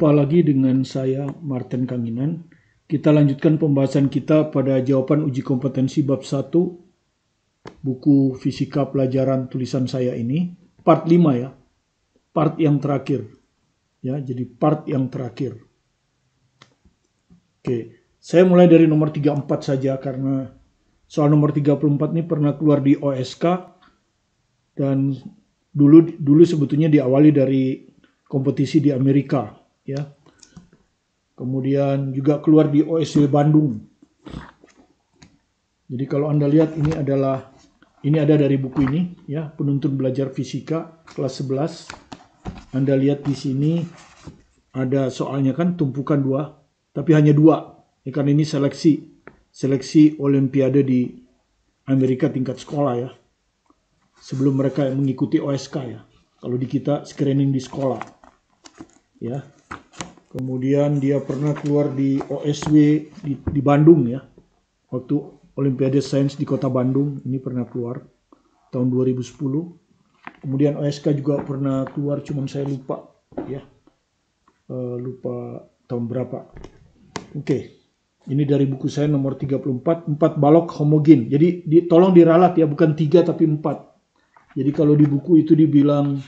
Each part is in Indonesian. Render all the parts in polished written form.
Jumpa lagi dengan saya, Martin Kanginan. Kita lanjutkan pembahasan kita pada jawaban uji kompetensi bab 1, buku fisika pelajaran tulisan saya ini, part 5 ya, part yang terakhir. Ya, jadi part yang terakhir. Oke, saya mulai dari nomor 34 saja karena soal nomor 34 ini pernah keluar di OSK dan dulu sebetulnya diawali dari kompetisi di Amerika, ya. Kemudian juga keluar di OSW Bandung. Jadi kalau Anda lihat ini ada dari buku ini, ya, Penuntun Belajar Fisika kelas 11. Anda lihat di sini ada soalnya kan tumpukan 2, tapi hanya 2. Ya, karena ini seleksi Olimpiade di Amerika tingkat sekolah ya. Sebelum mereka mengikuti OSK ya. Kalau di kita screening di sekolah. Ya. Kemudian dia pernah keluar di OSW di Bandung ya. Waktu Olimpiade Sains di Kota Bandung ini pernah keluar tahun 2010. Kemudian OSK juga pernah keluar, cuman saya lupa ya. Lupa tahun berapa. Oke. Ini dari buku saya nomor 34, 4 balok homogen. Jadi tolong diralat ya, bukan 3 tapi 4. Jadi kalau di buku itu dibilang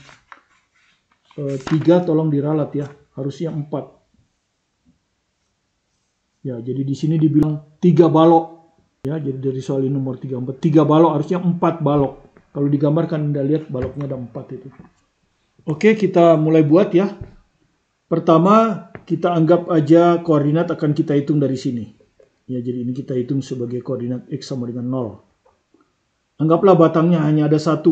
3 tolong diralat ya, harusnya 4. Ya, jadi di sini dibilang 3 balok. Ya, jadi dari soal ini nomor 34, 3 balok harusnya 4 balok. Kalau digambarkan Anda lihat baloknya ada 4 itu. Oke, kita mulai buat ya. Pertama, kita anggap aja koordinat akan kita hitung dari sini. Ya, jadi ini kita hitung sebagai koordinat X sama dengan 0. Anggaplah batangnya hanya ada 1.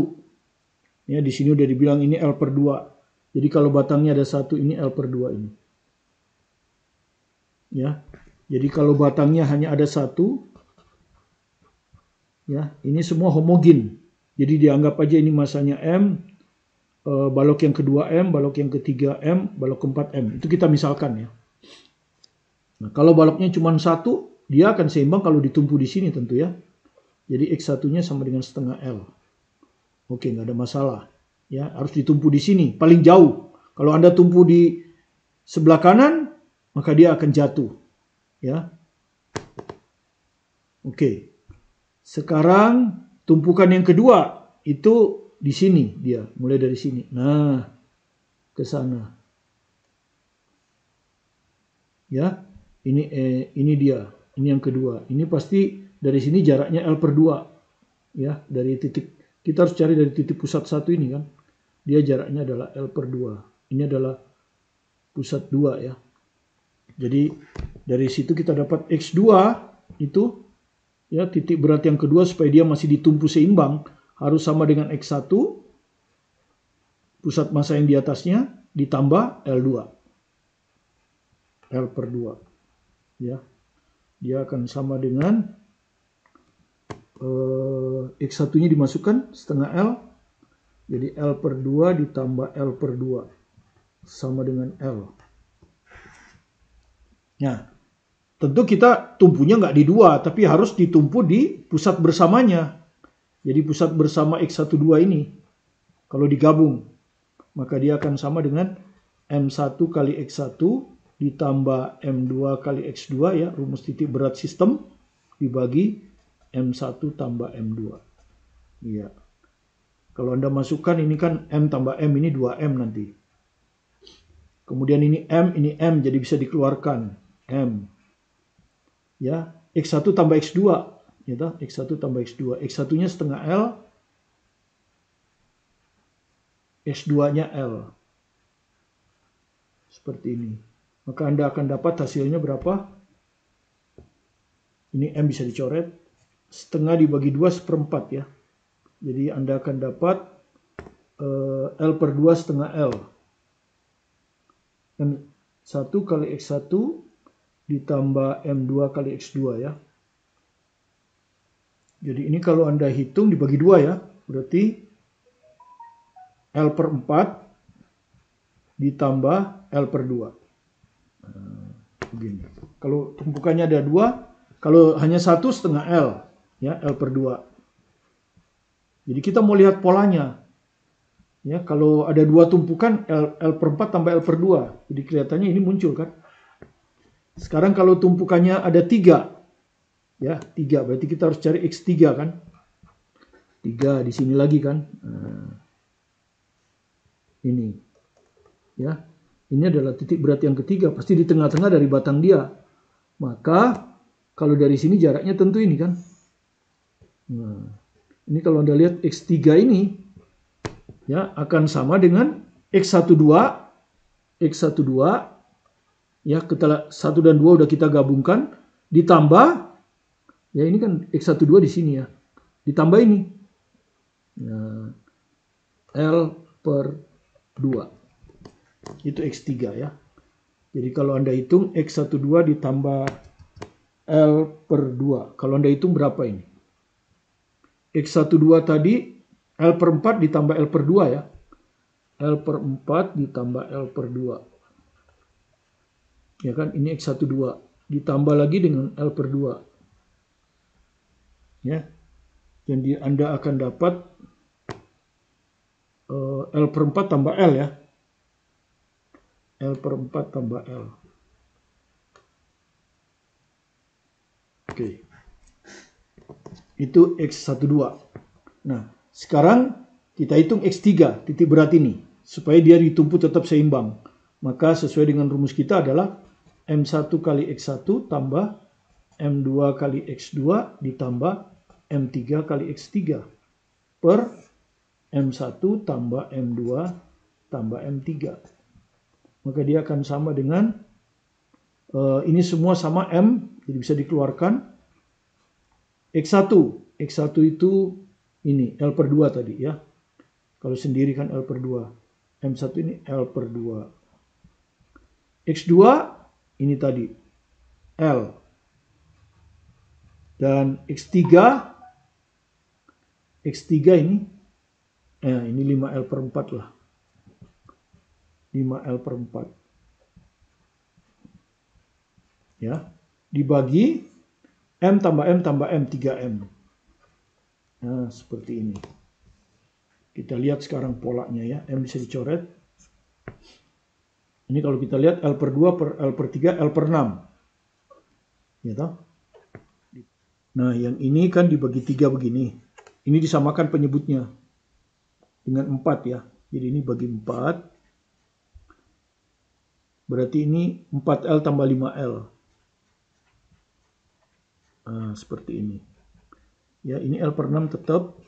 Ya, di sini udah dibilang ini L per 2. Jadi kalau batangnya ada 1, ini L per 2 ini. Ya. Jadi kalau batangnya hanya ada 1, ya, ini semua homogen. Jadi dianggap aja ini masanya M, balok yang kedua M, balok yang ketiga M, balok keempat M. Itu kita misalkan ya. Nah, kalau baloknya cuma 1, dia akan seimbang kalau ditumpu di sini tentu ya. Jadi X1-nya sama dengan setengah L. Oke, nggak ada masalah. Ya, harus ditumpu di sini, paling jauh. Kalau Anda tumpu di sebelah kanan, maka dia akan jatuh. Ya. Oke. Sekarang tumpukan yang kedua itu di sini dia, mulai dari sini. Nah, ke sana. Ya. Ini dia. Ini yang kedua. Ini pasti dari sini jaraknya L per 2. Ya, dari titik, kita harus cari dari titik pusat 1 ini kan. Dia jaraknya adalah L per 2. Ini adalah pusat 2 ya. Jadi dari situ kita dapat X2 itu ya, titik berat yang kedua supaya dia masih ditumpu seimbang harus sama dengan X1 pusat massa yang di atasnya ditambah L2. L per 2. Ya. Dia akan sama dengan X1-nya dimasukkan setengah L. Jadi L per 2 ditambah L per 2 sama dengan L. Nah, tentu kita tumpunya nggak di 2, tapi harus ditumpu di pusat bersamanya. Jadi pusat bersama X12 ini, kalau digabung, maka dia akan sama dengan M1 kali X1 ditambah M2 kali X2 ya, rumus titik berat sistem, dibagi M1 tambah M2. Iya. Kalau Anda masukkan ini kan M tambah M, ini 2M nanti. Kemudian ini M, jadi bisa dikeluarkan. M. Ya, X1 tambah X2. Ya, X1 tambah X2. X1-nya setengah L. X2-nya L. Seperti ini. Maka Anda akan dapat hasilnya berapa? Ini M bisa dicoret. Setengah dibagi 2 seperempat ya. Jadi Anda akan dapat L per 2 setengah L. M1 kali X1 ditambah M2 kali X2 ya. Jadi ini kalau Anda hitung dibagi 2 ya. Berarti L per 4 ditambah L per 2. Begini. Kalau tumpukannya ada 2, kalau hanya 1 setengah L. Ya, L per 2. Jadi kita mau lihat polanya. Ya, kalau ada dua tumpukan L per 4 tambah L per 2. Jadi kelihatannya ini muncul kan. Sekarang kalau tumpukannya ada 3. Ya, 3. Berarti kita harus cari X3 kan. 3 di sini lagi kan. Nah, ini. Ya. Ini adalah titik berat yang ketiga. Pasti di tengah-tengah dari batang dia. Maka kalau dari sini jaraknya tentu ini kan. Nah, ini kalau Anda lihat X3 ini ya akan sama dengan X12 ya, 1 dan 2 udah kita gabungkan ditambah ya, ini kan X12 di sini ya, ditambah ini nah, L per 2 itu X3 ya. Jadi kalau Anda hitung X12 ditambah L per 2, kalau Anda hitung berapa ini? X12 tadi L per 4 ditambah L per 2 ya. L per 4 ditambah L per 2. Ya kan, ini X12 ditambah lagi dengan L per 2. Ya. Jadi Anda akan dapat L per 4 tambah L ya. L per 4 tambah L. Oke. Itu X12. Nah, sekarang kita hitung X3, titik berat ini. Supaya dia ditumpu tetap seimbang. Maka sesuai dengan rumus kita adalah M1 kali X1 tambah M2 kali X2 ditambah M3 kali X3 per M1 tambah M2 tambah M3. Maka dia akan sama dengan ini semua sama M, jadi bisa dikeluarkan. X1 itu ini L per 2 tadi ya. Kalau sendiri kan L per 2. M1 ini L per 2. X2 ini tadi L. Dan X3 ini ini 5L per 4 lah. 5L per 4. Ya, dibagi M tambah M tambah M, 3M. Nah, seperti ini. Kita lihat sekarang polanya ya. M bisa dicoret. Ini kalau kita lihat L per 2 per L per 3, L per 6. Ya toh? Nah, yang ini kan dibagi 3 begini. Ini disamakan penyebutnya dengan 4 ya. Jadi ini bagi 4. Berarti ini 4L tambah 5L. Nah, seperti ini. Ya, ini L per 6 tetap.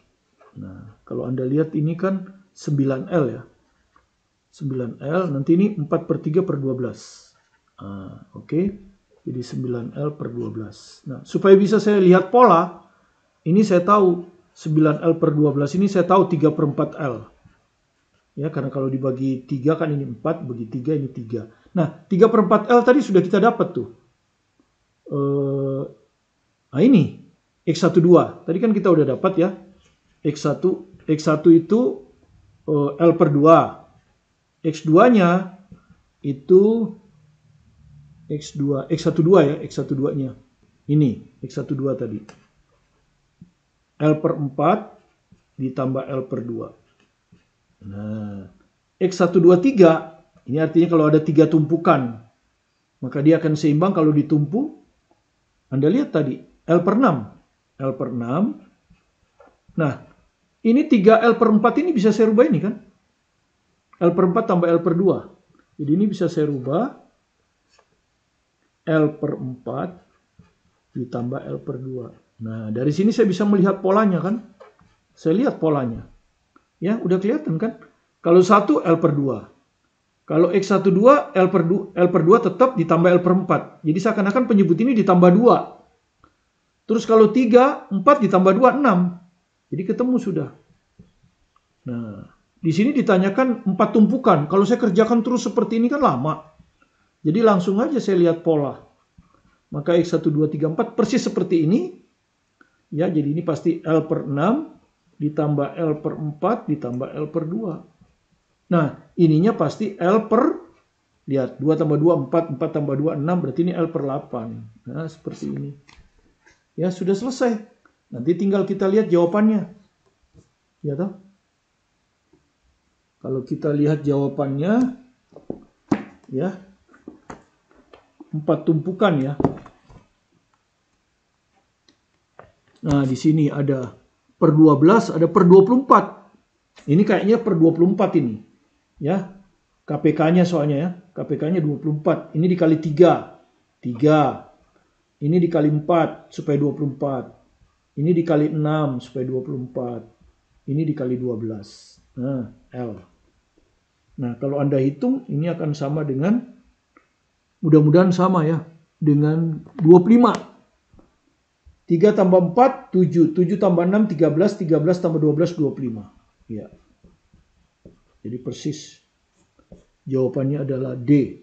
Nah, kalau Anda lihat ini kan 9L ya. 9L, nanti ini 4 per 3 per 12. Oke. Jadi 9L per 12. Nah, supaya bisa saya lihat pola, ini saya tahu 9L per 12 ini saya tahu 3 per 4L. Ya, karena kalau dibagi 3 kan ini 4, bagi 3 ini 3. Nah, 3 per 4L tadi sudah kita dapat tuh. Nah ini, X12. Tadi kan kita udah dapat ya. X1 itu L per 2. X2-nya itu X12 ya, X12-nya. Ini, X12 tadi. L per 4 ditambah L per 2. Nah, X123, ini artinya kalau ada 3 tumpukan, maka dia akan seimbang kalau ditumpu. Anda lihat tadi, L per 6. L per 6. Nah, ini 3L per 4 ini bisa saya rubah ini kan. L per 4 tambah L per 2. Jadi ini bisa saya rubah. L per 4 ditambah L per 2. Nah, dari sini saya bisa melihat polanya kan. Saya lihat polanya. Ya, udah kelihatan kan. Kalau 1 L per 2. Kalau X12 L per 2 tetap ditambah L per 4. Jadi seakan-akan penyebut ini ditambah 2. Terus kalau 3, 4 ditambah 2, 6. Jadi ketemu sudah. Nah, di sini ditanyakan 4 tumpukan. Kalau saya kerjakan terus seperti ini kan lama. Jadi langsung aja saya lihat pola. Maka X1, 2, 3, 4 persis seperti ini. Ya, jadi ini pasti L per 6 ditambah L per 4 ditambah L per 2. Nah, ininya pasti L per, lihat, 2 tambah 2, 4, 4 tambah 2, 6, berarti ini L per 8. Nah, seperti ini. Ya, sudah selesai. Nanti tinggal kita lihat jawabannya. Ya toh? Kalau kita lihat jawabannya, ya, 4 tumpukan ya. Nah, di sini ada per 12, ada per 24. Ini kayaknya per 24 ini. Ya, KPK-nya soalnya ya. KPK-nya 24. Ini dikali 3. 3. Ini dikali 4 supaya 24. Ini dikali 6 supaya 24. Ini dikali 12. Nah, L. Nah, kalau Anda hitung, ini akan sama dengan, mudah-mudahan sama ya, dengan 25. 3 tambah 4, 7. 7 tambah 6, 13. 13 tambah 12, 25. Ya. Jadi persis jawabannya adalah D.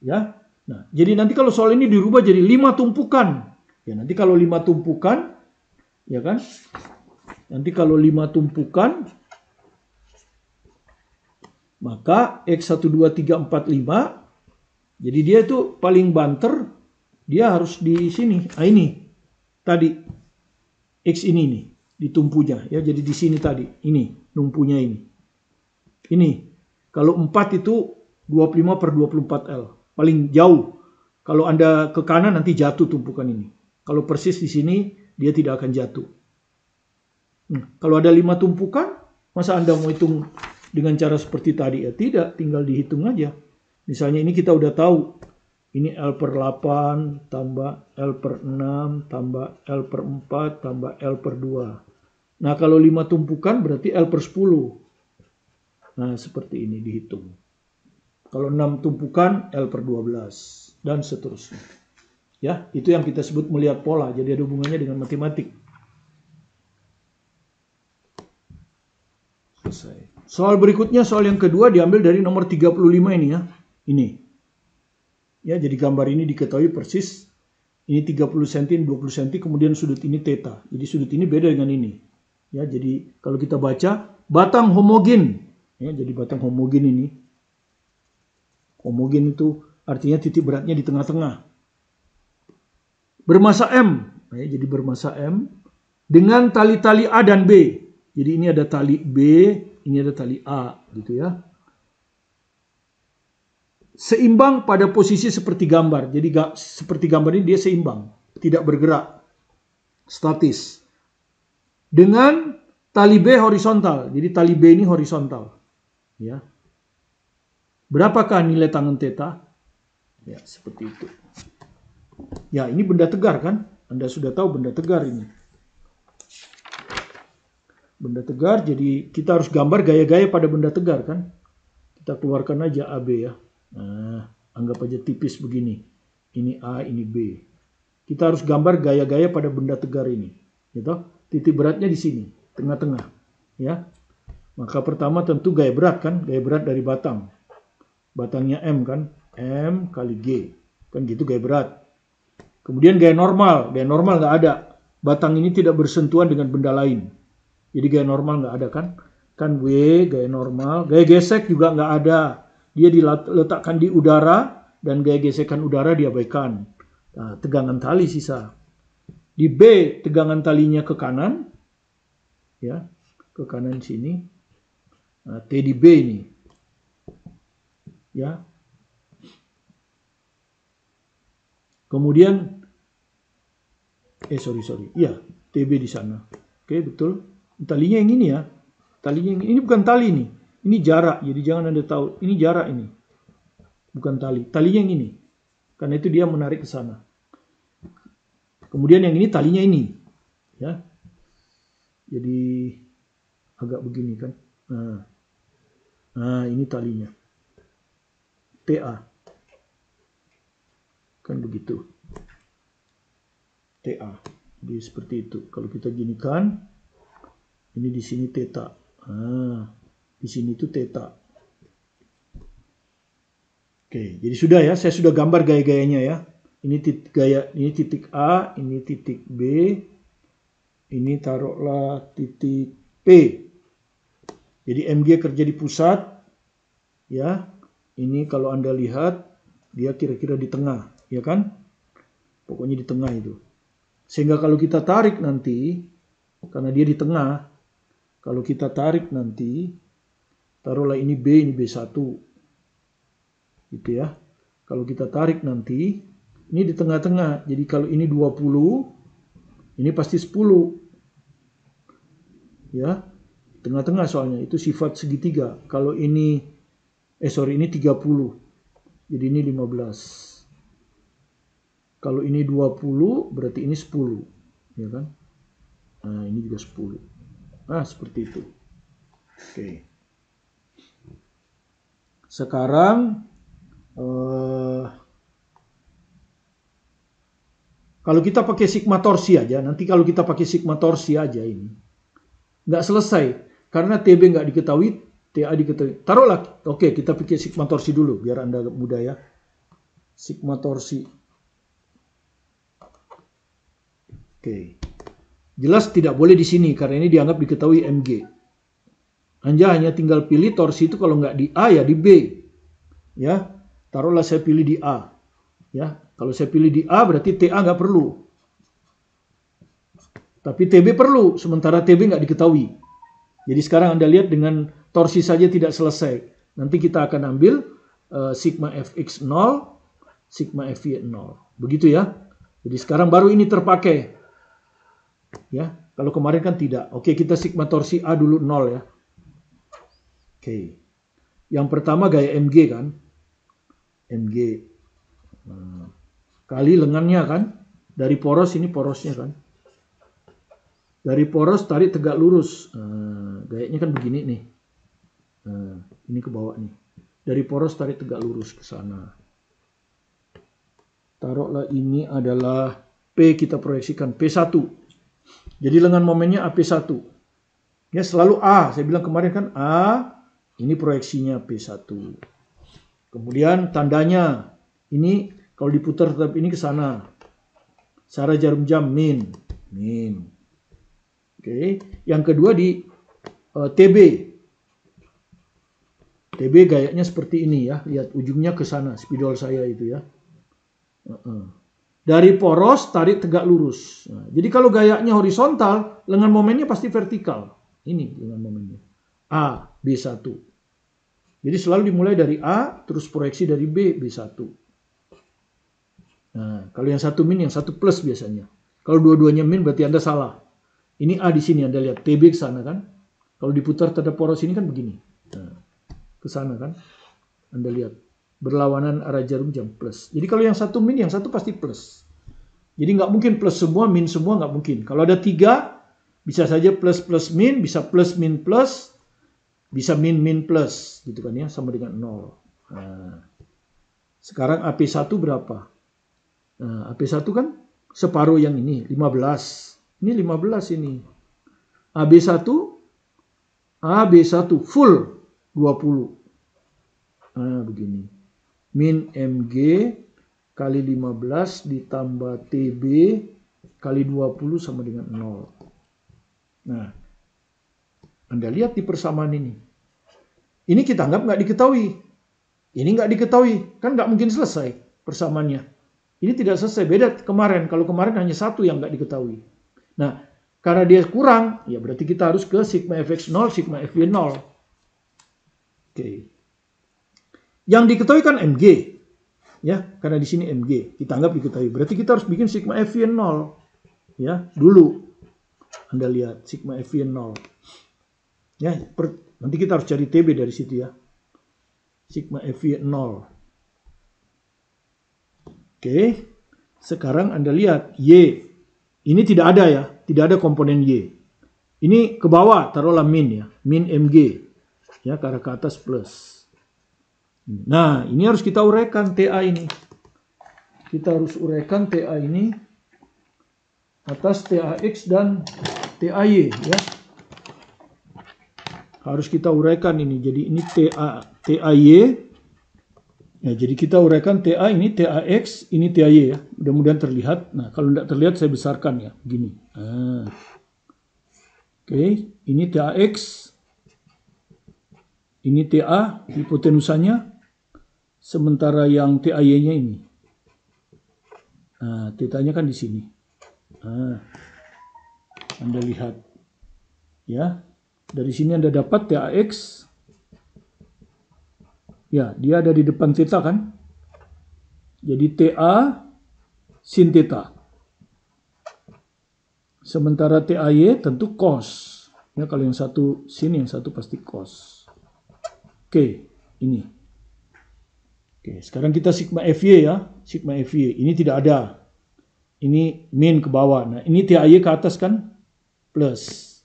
Ya. Nah, jadi nanti kalau soal ini dirubah jadi 5 tumpukan. Ya, nanti kalau 5 tumpukan, ya kan? Nanti kalau 5 tumpukan, maka X 1, 2, 3, 4, 5. Jadi dia itu paling banter, dia harus di sini. Nah, ini tadi X ini nih, ditumpunya ya. Jadi di sini tadi, ini numpunya ini. Ini kalau 4 itu 25 per 24 L. Paling jauh. Kalau Anda ke kanan nanti jatuh tumpukan ini. Kalau persis di sini dia tidak akan jatuh. Kalau ada 5 tumpukan, masa Anda mau hitung dengan cara seperti tadi? Ya tidak, tinggal dihitung aja. Misalnya ini kita udah tahu. Ini L per 8 tambah L per 6 tambah L per 4 tambah L per 2. Nah, kalau 5 tumpukan berarti L per 10. Nah, seperti ini dihitung. Kalau 6 tumpukan L per 12 dan seterusnya. Ya, itu yang kita sebut melihat pola. Jadi ada hubungannya dengan matematik. Selesai. Soal berikutnya, soal yang kedua diambil dari nomor 35 ini ya. Ini. Ya, jadi gambar ini diketahui persis. Ini 30 cm, ini 20 cm, kemudian sudut ini theta. Jadi sudut ini beda dengan ini. Ya, jadi kalau kita baca batang homogen. Ya, jadi batang homogen ini. Homogen itu artinya titik beratnya di tengah-tengah. Bermassa M. Ya, jadi bermassa M dengan tali-tali A dan B. Jadi ini ada tali B, ini ada tali A, gitu ya. Seimbang pada posisi seperti gambar. Jadi seperti gambar ini dia seimbang, tidak bergerak, statis. Dengan tali B horizontal. Jadi tali B ini horizontal. Ya. Berapakah nilai tangen theta? Ya, seperti itu. Ya, ini benda tegar kan? Anda sudah tahu benda tegar ini. Benda tegar, jadi kita harus gambar gaya-gaya pada benda tegar kan. Kita keluarkan aja AB ya. Nah, anggap aja tipis begini. Ini A, ini B. Kita harus gambar gaya-gaya pada benda tegar ini. Gitu. Titik beratnya di sini, tengah-tengah. Ya. Maka pertama tentu gaya berat kan, gaya berat dari batang. Batangnya M kan, M kali G. Kan gitu gaya berat. Kemudian gaya normal nggak ada. Batang ini tidak bersentuhan dengan benda lain. Jadi gaya normal nggak ada kan? Kan W, gaya normal. Gaya gesek juga nggak ada. Dia diletakkan di udara, dan gaya gesekan udara diabaikan. Nah, tegangan tali sisa. Di B, tegangan talinya ke kanan. Ya, ke kanan sini. Nah, T di B ini. Ya. Kemudian, sorry. Iya, TB di sana. Oke, betul. Talinya yang ini ya. Talinya yang ini bukan tali nih. Ini jarak. Jadi jangan Anda tahu. Ini jarak ini. Bukan tali. Talinya yang ini. Karena itu dia menarik ke sana. Kemudian yang ini talinya ini. Ya. Jadi agak begini kan. Nah, ini talinya. TA. Kan begitu. TA. Jadi seperti itu. Kalau kita ginikan, ini di sini theta. Nah, di sini itu theta. Oke, jadi sudah ya, saya sudah gambar gaya-gayanya ya. Ini titik A, ini titik B, ini taruhlah titik P. Jadi MG kerja di pusat, ya. Ini kalau Anda lihat, dia kira-kira di tengah, ya kan? Pokoknya di tengah itu. Sehingga kalau kita tarik nanti, karena dia di tengah, Kalau kita tarik nanti, taruhlah ini B, ini B1. Gitu ya. Kalau kita tarik nanti, ini di tengah-tengah. Jadi kalau ini 20, ini pasti 10. Ya, tengah-tengah soalnya. Itu sifat segitiga. Kalau ini, ini 30. Jadi ini 15. Kalau ini 20, berarti ini 10. Ya kan? Nah, ini juga 10. Nah, seperti itu. Oke. Sekarang, kalau kita pakai sigma torsi aja, nanti kalau kita pakai sigma torsi aja ini, nggak selesai. Karena TB nggak diketahui, TA diketahui. Taruhlah, oke, kita pakai sigma torsi dulu, biar Anda mudah ya. Sigma torsi. Oke. Jelas tidak boleh di sini, karena ini dianggap diketahui MG. Anda hanya tinggal pilih torsi itu kalau nggak di A, ya di B. Ya, taruhlah saya pilih di A. Ya, kalau saya pilih di A berarti TA nggak perlu. Tapi TB perlu, sementara TB nggak diketahui. Jadi sekarang Anda lihat dengan torsi saja tidak selesai. Nanti kita akan ambil sigma Fx 0, sigma Fy 0. Begitu ya. Jadi sekarang baru ini terpakai. Ya, kalau kemarin kan tidak. Oke, kita sigma torsi A dulu 0 ya. Oke. Yang pertama gaya MG kan. MG. Kali lengannya kan. Dari poros, ini porosnya kan. Dari poros tarik tegak lurus. Gayanya kan begini nih. Ini ke bawah nih. Dari poros tarik tegak lurus ke sana. Taruhlah ini adalah P, kita proyeksikan P1. Jadi lengan momennya AP1. Ya, selalu A. Saya bilang kemarin kan A, ini proyeksinya P1. Kemudian tandanya, ini kalau diputar tetap ini ke sana. Secara jarum jam min. Oke. Yang kedua di TB. TB gayanya seperti ini ya. Lihat ujungnya ke sana, spidol saya itu ya. Dari poros tarik tegak lurus. Nah, jadi kalau gayanya horizontal, lengan momennya pasti vertikal. Ini lengan momennya. A, B1. Jadi selalu dimulai dari A, terus proyeksi dari B, B1. Nah, kalau yang satu min, yang satu plus biasanya. Kalau dua-duanya min berarti Anda salah. Ini A di sini, Anda lihat. TB ke sana kan. Kalau diputar terhadap poros ini kan begini. Nah, ke sana kan. Anda lihat. Berlawanan arah jarum jam plus. Jadi kalau yang satu min, yang satu pasti plus. Jadi nggak mungkin plus semua, min semua nggak mungkin. Kalau ada 3, bisa saja plus plus min, bisa plus min plus, bisa min min plus, gitu kan ya, sama dengan 0. Nah, sekarang AP1 berapa? Nah, AP1 kan separuh yang ini, 15. Ini 15 ini. AB1 full 20. Nah, begini. Min MG kali 15 ditambah TB kali 20 sama dengan 0. Nah, Anda lihat di persamaan ini. Ini kita anggap nggak diketahui. Ini nggak diketahui. Kan nggak mungkin selesai persamaannya. Ini tidak selesai. Beda kemarin. Kalau kemarin hanya satu yang nggak diketahui. Nah, karena dia kurang, ya berarti kita harus ke sigma Fx 0, sigma Fy 0. Oke. Yang diketahui kan MG. Ya, karena di sini MG. Kita anggap diketahui. Berarti kita harus bikin sigma Fy 0. Ya, dulu. Anda lihat sigma Fy 0. Ya, nanti kita harus cari TB dari situ ya. Sigma Fy 0. Oke. Sekarang Anda lihat Y. Ini tidak ada ya. Tidak ada komponen Y. Ini ke bawah, taruhlah min ya. Min MG. Ya, ke arah ke atas plus. Nah, ini harus kita uraikan TA ini. Kita harus uraikan TA ini atas TAX dan TAY ya. Harus kita uraikan ini. Jadi ini TAY. Ya, jadi kita uraikan TA ini TAX, ini TAY ya. Mudah-mudahan terlihat. Nah, kalau tidak terlihat saya besarkan ya, begini. Nah. Oke, ini TAX. Ini TA, hipotenusanya. Sementara yang TAY-nya ini. Nah, θ-nya kan di sini. Nah, Anda lihat. Ya. Dari sini Anda dapat TAX. Ya, dia ada di depan theta kan? Jadi TA sin theta. Sementara TAY tentu cos. Ya, kalau yang satu sin, yang satu pasti cos. Oke, ini. Oke, sekarang kita sigma FY ya. Sigma FY. Ini tidak ada. Ini min ke bawah. Nah, ini TAY ke atas kan? Plus.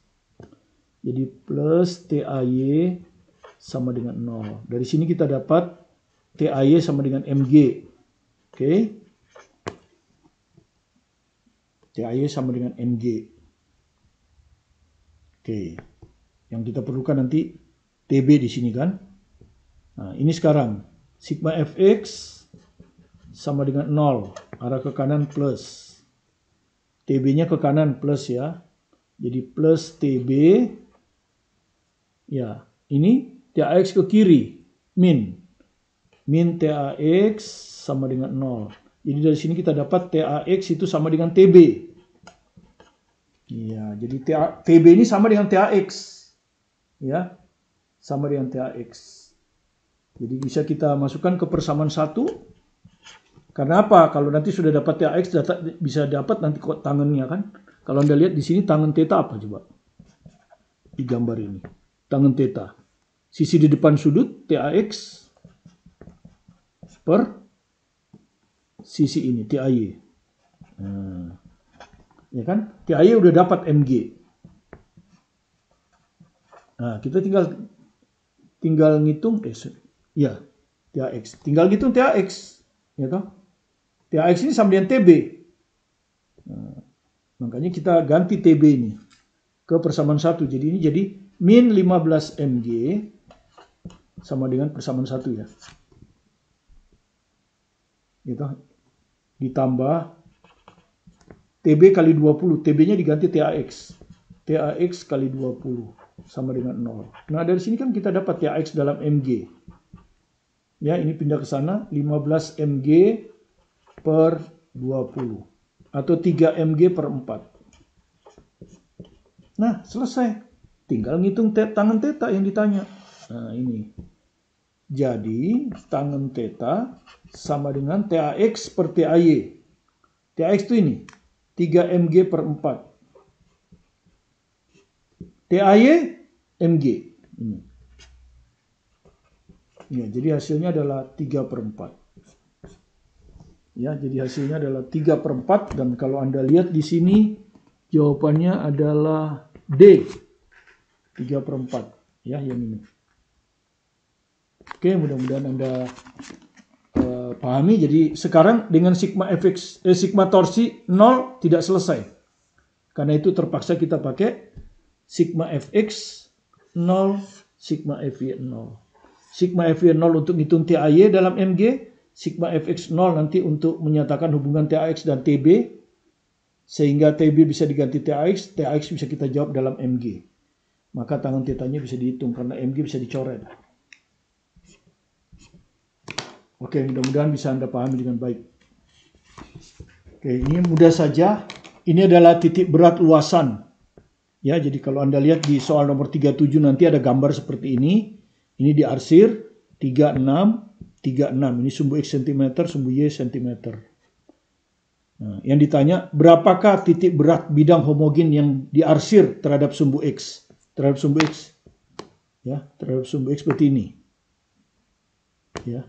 Jadi plus TAY sama dengan 0. Dari sini kita dapat TAY sama dengan MG. Oke. TAY sama dengan MG. Oke. Yang kita perlukan nanti TB di sini kan. Nah, ini sekarang. Sigma Fx sama dengan 0. Arah ke kanan plus. TB-nya ke kanan plus ya. Jadi plus TB. Ya, ini TAX ke kiri, min. Min TAX sama dengan 0. Jadi dari sini kita dapat TAX itu sama dengan TB. Ya, jadi TB ini sama dengan TAX. Ya, sama dengan TAX. Jadi bisa kita masukkan ke persamaan 1. Karena apa? Kalau nanti sudah dapat TAX, bisa dapat nanti tangannya kan. Kalau Anda lihat di sini tangan theta apa coba? Di gambar ini. Tangan theta. Sisi di depan sudut TAX per sisi ini TAY. Nah, ya kan? TAY udah dapat MG. Nah, kita tinggal ngitung ya, TAX. Tinggal ngitung TAX, ya toh? TAX ini sama dengan TB. Nah, makanya kita ganti TB ini ke persamaan 1. Jadi ini jadi min 15 mg sama dengan persamaan 1 ya. Gitu. Ditambah TB kali 20. TB-nya diganti TAX. TAX kali 20 sama dengan 0. Nah, dari sini kan kita dapat TAX dalam mg. Ya, ini pindah ke sana. 15 mg per 20. Atau 3 mg per 4. Nah, selesai. Tinggal ngitung tangan theta yang ditanya. Nah, ini. Jadi, tangan theta sama dengan TAX per TAY. TAX itu ini. 3 mg per 4. TAY, mg. Ini. Ya, jadi hasilnya adalah 3 per 4. Ya, jadi hasilnya adalah 3 per 4. Dan kalau Anda lihat di sini, jawabannya adalah D. 3 per 4. Ya, yang ini. Oke, mudah-mudahan Anda pahami. Jadi sekarang dengan sigma fx, sigma torsi 0 tidak selesai. Karena itu terpaksa kita pakai sigma fx 0, sigma fy 0. Sigma fy 0 untuk ngitung TAY dalam mg, sigma fx 0 nanti untuk menyatakan hubungan TAX dan TB, sehingga TB bisa diganti TAX, TAX bisa kita jawab dalam mg. Maka tangan tetanya bisa dihitung karena mg bisa dicoret. Oke, mudah-mudahan bisa Anda pahami dengan baik. Oke, ini mudah saja. Ini adalah titik berat luasan. Ya, jadi kalau Anda lihat di soal nomor 37 nanti ada gambar seperti ini. Ini diarsir 36, 36. Ini sumbu X cm, sumbu Y cm. Nah, yang ditanya, berapakah titik berat bidang homogen yang diarsir terhadap sumbu X? Terhadap sumbu X. Ya, terhadap sumbu X seperti ini. Ya.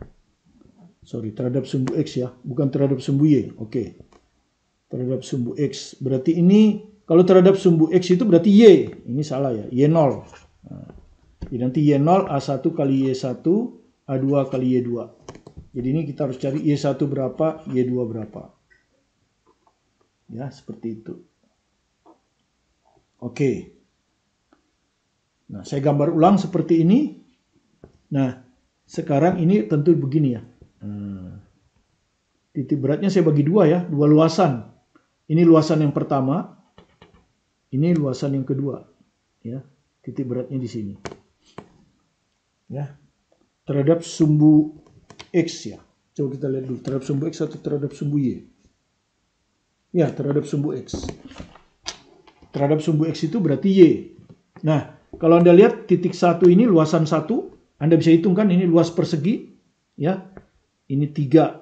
Sorry, terhadap sumbu X ya, bukan terhadap sumbu Y. Oke. Terhadap sumbu X. Berarti ini, kalau terhadap sumbu X itu berarti Y. Ini salah ya, Y0. Nah, jadi nanti Y0 A1 kali Y1, A2 kali Y2. Jadi ini kita harus cari Y1 berapa, Y2 berapa. Ya, seperti itu. Oke. Nah, saya gambar ulang seperti ini. Nah, sekarang ini tentu begini ya. Titik beratnya saya bagi dua ya, dua luasan. Ini luasan yang pertama, ini luasan yang kedua. Ya, titik beratnya di sini. Ya, terhadap sumbu X ya. Coba kita lihat dulu, terhadap sumbu X atau terhadap sumbu Y. Ya, terhadap sumbu X. Terhadap sumbu X itu berarti Y. Nah, Kalau Anda lihat titik 1 ini luasan 1, Anda bisa hitung kan ini luas persegi, ya. Ini 3,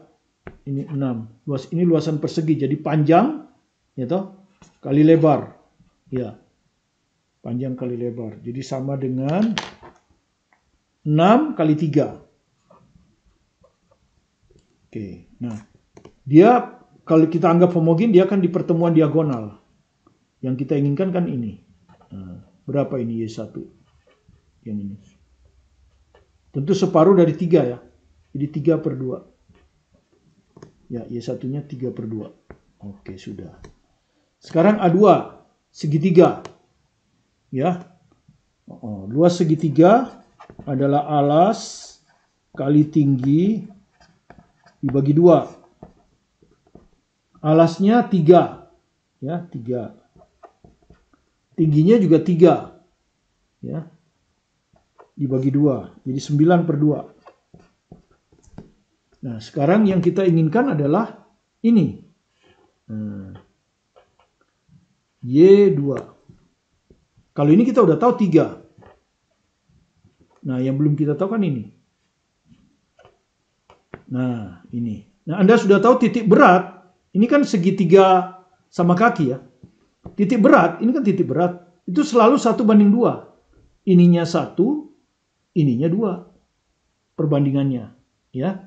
ini 6. Ini luasan persegi, jadi panjang, ya toh, kali lebar. Ya. Panjang kali lebar. Jadi sama dengan 6 kali 3. Oke. Nah, dia kalau kita anggap homogen, dia akan di pertemuan diagonal. Yang kita inginkan kan ini. Nah, berapa ini Y1? Yang ini. Tentu separuh dari 3 ya. Jadi 3/2. Ya, Y1-nya 3/2. Oke, sudah. Sekarang A2, segitiga. Ya. Luas segitiga adalah alas kali tinggi dibagi 2. Alasnya 3. Ya, 3. Tingginya juga 3. Ya. Dibagi 2. Jadi 9/2. Nah, sekarang yang kita inginkan adalah ini. Y2. Kalau ini kita udah tahu 3. Nah, yang belum kita tahu kan ini. Nah, ini. Nah, Anda sudah tahu titik berat. Ini kan segitiga sama kaki ya. Titik berat, ini kan titik berat. Itu selalu 1/2. Ininya 1, ininya 2. Perbandingannya. Ya.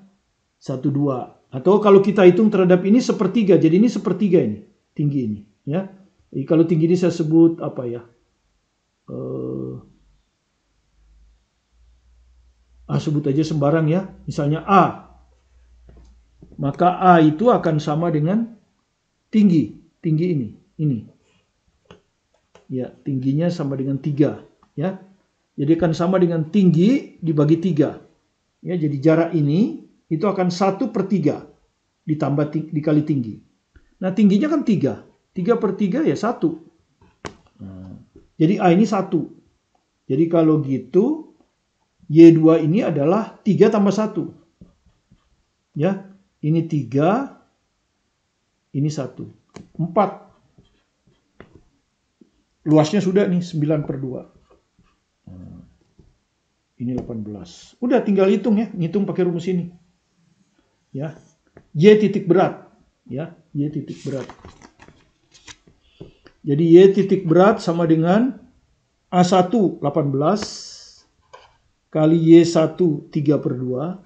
1/2. Atau kalau kita hitung terhadap ini 1/3. Jadi ini 1/3 ini. Tinggi ini. Ya. Jadi kalau tinggi ini saya sebut apa ya. Sebut aja sembarang ya. Misalnya A. Maka A itu akan sama dengan tinggi. Tinggi ini. Ini. Ya, tingginya sama dengan 3. Ya. Jadi akan sama dengan tinggi dibagi 3. Ya, jadi jarak ini itu akan 1/3 ditambah dikali tinggi. Nah, tingginya kan 3. 3/3 ya 1. Nah, jadi A ini 1. Jadi kalau gitu Y2 ini adalah 3 tambah 1. Ya, ini 3, ini 1. 4. Luasnya sudah nih 9/2. Ini 18. Udah tinggal hitung ya, ngitung pakai rumus ini. Ya. Y titik berat, ya, Y titik berat. Jadi Y titik berat sama dengan A1 18 kali Y1 3/2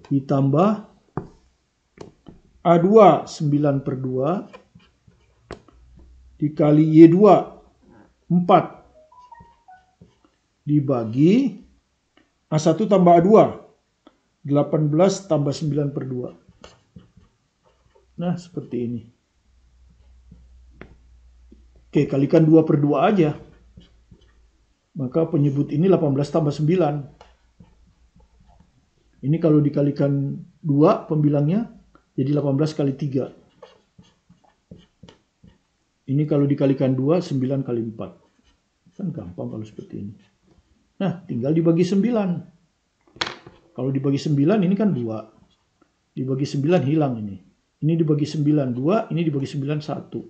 ditambah A2 9/2 dikali Y2 4 dibagi A1 tambah A2 18 tambah 9/2. Nah, seperti ini. Oke, kalikan 2/2 aja. Maka penyebut ini 18 tambah 9. Ini kalau dikalikan 2 pembilangnya jadi 18 kali 3. Ini kalau dikalikan 2, 9 kali 4. Kan gampang kalau seperti ini. Nah, tinggal dibagi 9. Kalau dibagi 9 ini kan 2. Dibagi 9 hilang ini. Ini dibagi 9 2, ini dibagi 9 1.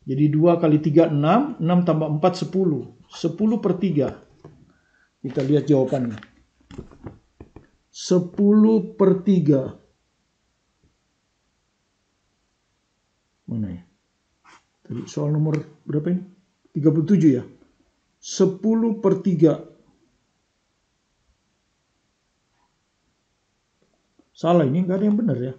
Jadi 2 kali 3 6, 6 tambah 4 10. 10/3. Kita lihat jawabannya. 10/3. Mana ya? Tadi soal nomor berapa ini? 37 ya. 10/3. Salah, ini nggak ada yang benar ya.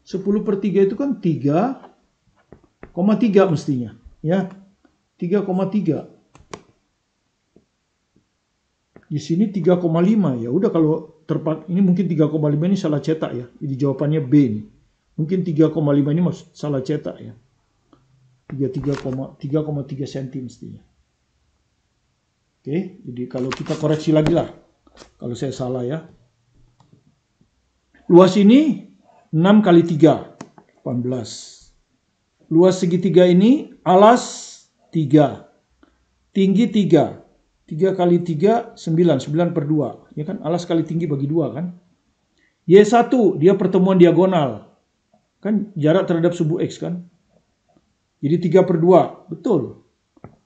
10/3 itu kan 3,3 mestinya. Ya, 3,3. Di sini 3,5. Ya udah, kalau ini mungkin 3,5 ini salah cetak ya. Jadi jawabannya B ini. Mungkin 3,5 ini salah cetak ya. 3,3 cm mestinya. Oke, jadi kalau kita koreksi lagi lah. Kalau saya salah ya. Luas ini 6 kali 3, 18. Luas segitiga ini alas 3. Tinggi 3. 3 kali 3, 9. 9/2. Ya kan, alas kali tinggi bagi 2 kan. Y1, dia pertemuan diagonal. Kan jarak terhadap subu X kan. Jadi 3/2. Betul.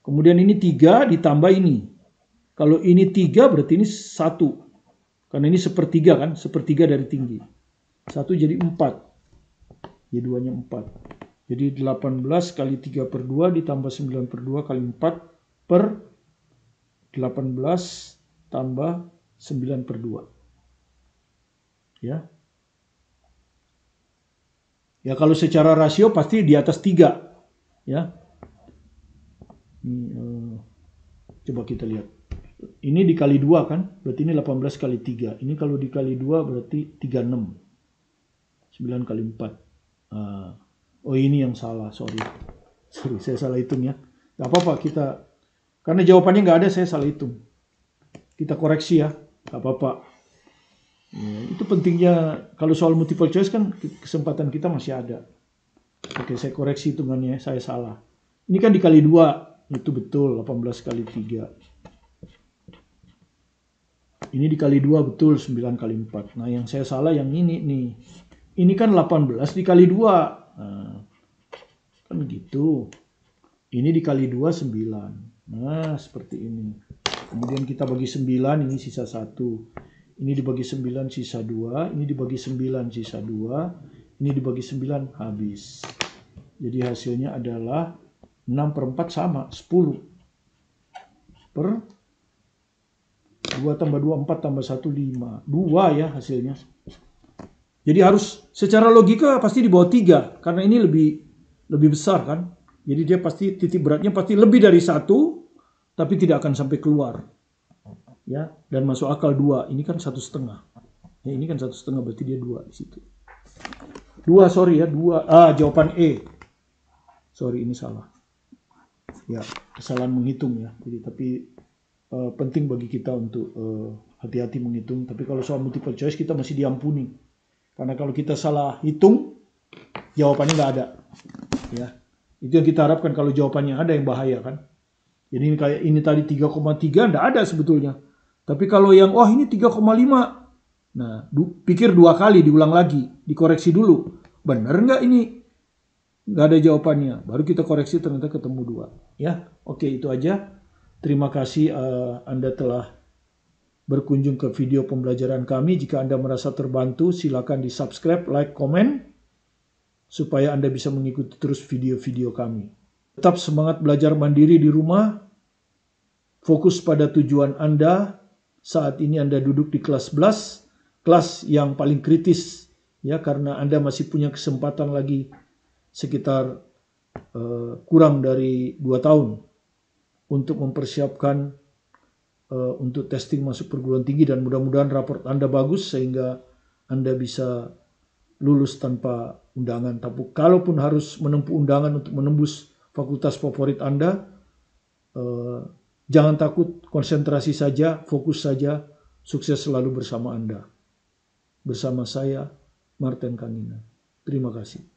Kemudian ini 3 ditambah ini. Kalau ini 3 berarti ini 1. Karena ini sepertiga kan, sepertiga dari tinggi. 1 jadi 4. Y2-nya 4. Jadi 18 kali 3 per 2 ditambah 9 per 2 kali 4 per 18 tambah 9 per 2. Ya. Ya kalau secara rasio pasti di atas 3. Ya. Ini, coba kita lihat. Ini dikali 2 kan, berarti ini 18 kali 3. Ini kalau dikali 2 berarti 36. 9 kali 4. Oh ini yang salah, sorry saya salah hitung ya. Gak apa-apa kita, karena jawabannya nggak ada saya salah hitung. Kita koreksi ya, gak apa-apa. Ya, itu pentingnya kalau soal multiple choice kan kesempatan kita masih ada. Oke, saya koreksi hitungannya, saya salah. Ini kan dikali 2, itu betul 18 kali 3. Ini dikali 2 betul 9 kali 4. Nah yang saya salah yang ini nih. Ini kan 18 dikali 2. Nah, kan gitu. Ini dikali 2 9. Nah seperti ini. Kemudian kita bagi 9, ini sisa 1. Ini dibagi 9 sisa 2. Ini dibagi 9 sisa 2. Ini dibagi 9 habis. Jadi hasilnya adalah 6 per 4 sama 10. Per 2 tambah 2, 4 tambah 1, 5. 2 ya hasilnya. Jadi harus secara logika pasti di bawah 3. Karena ini lebih besar kan. Jadi dia pasti titik beratnya pasti lebih dari 1. Tapi tidak akan sampai keluar. Ya, dan masuk akal 2. Ini kan 1,5. Ya, ini kan 1,5 berarti dia 2 di situ. 2 sorry ya, 2. Jawaban E. Sorry ini salah. Ya, kesalahan menghitung ya. Jadi tapi penting bagi kita untuk hati-hati menghitung. Tapi kalau soal multiple choice kita masih diampuni. Karena kalau kita salah hitung, jawabannya nggak ada. Ya, itu yang kita harapkan. Kalau jawabannya ada yang bahaya kan. Jadi ini kayak ini tadi 3,3 nggak ada sebetulnya. Tapi kalau yang ini 3,5. Nah, pikir 2 kali, diulang lagi, dikoreksi dulu. Benar nggak ini? Nggak ada jawabannya. Baru kita koreksi ternyata ketemu 2. Ya, oke itu aja. Terima kasih Anda telah berkunjung ke video pembelajaran kami. Jika Anda merasa terbantu, silakan di subscribe, like, komen, supaya Anda bisa mengikuti terus video-video kami. Tetap semangat belajar mandiri di rumah, fokus pada tujuan Anda. Saat ini Anda duduk di kelas 11, kelas yang paling kritis, ya karena Anda masih punya kesempatan lagi sekitar kurang dari 2 tahun untuk mempersiapkan untuk testing masuk perguruan tinggi, dan mudah-mudahan raport Anda bagus sehingga Anda bisa lulus tanpa undangan. Tapi kalaupun harus menempuh undangan untuk menembus fakultas favorit Anda, jangan takut, konsentrasi saja, fokus saja, sukses selalu bersama Anda. Bersama saya, Martin Kanina. Terima kasih.